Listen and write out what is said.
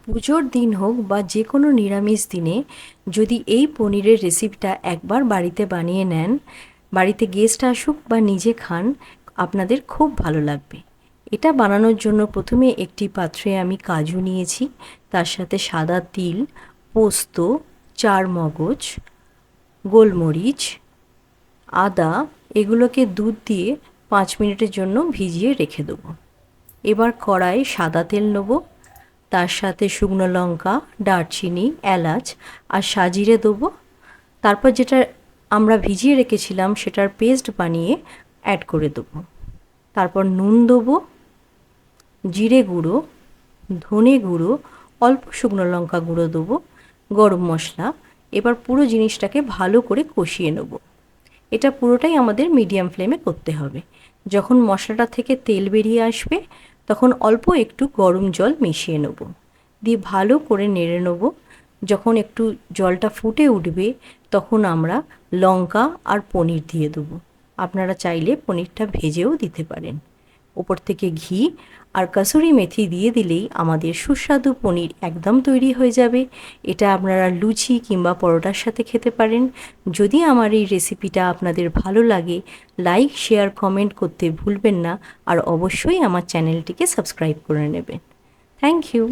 পুজোর দিন হোক বা যে কোনো নিরামিষ দিনে যদি এই পনিরের রেসিপিটা একবার বাড়িতে বানিয়ে নেন, বাড়িতে গেস্ট আসুক বা নিজে খান, আপনাদের খুব ভালো লাগবে। এটা বানানোর জন্য প্রথমে একটি পাত্রে আমি কাজু নিয়েছি, তার সাথে সাদা তিল, পোস্ত, চারমগজ, গোলমরিচ, আদা, এগুলোকে দুধ দিয়ে 5 মিনিটের জন্য ভিজিয়ে রেখে দেবো। এবার কড়াই সাদা তেল নেব, তার সাথে শুকনো লঙ্কা, দারচিনি, এলাচ আর সাজিরে দেবো। তারপর যেটা আমরা ভিজিয়ে রেখেছিলাম সেটার পেস্ট বানিয়ে অ্যাড করে দেবো। তারপর নুন দেবো, জিরে গুঁড়ো, ধনে গুঁড়ো, অল্প শুকনো লঙ্কা গুঁড়ো দেবো, গরম মশলা। এবার পুরো জিনিসটাকে ভালো করে কষিয়ে নেব। এটা পুরোটাই আমাদের মিডিয়াম ফ্লেমে করতে হবে। যখন মশলাটা থেকে তেল বেরিয়ে আসবে তখন অল্প একটু গরম জল মিশিয়ে নেব, দিয়ে ভালো করে নেড়ে নেব। যখন একটু জলটা ফুটে উঠবে তখন আমরা লঙ্কা আর পনির দিয়ে দেবো। আপনারা চাইলে পনিরটা ভেজেও দিতে পারেন। ওপর থেকে ঘি আর কাসুরি মেথি দিয়ে দিলেই আমাদের সুস্বাদু পনির একদম তৈরি হয়ে যাবে। এটা আপনারা লুচি কিংবা পরোটার সাথে খেতে পারেন। যদি আমার এই রেসিপিটা আপনাদের ভালো লাগে, লাইক, শেয়ার, কমেন্ট করতে ভুলবেন না। আর অবশ্যই আমার চ্যানেলটিকে সাবস্ক্রাইব করে নেবেন। Thank you.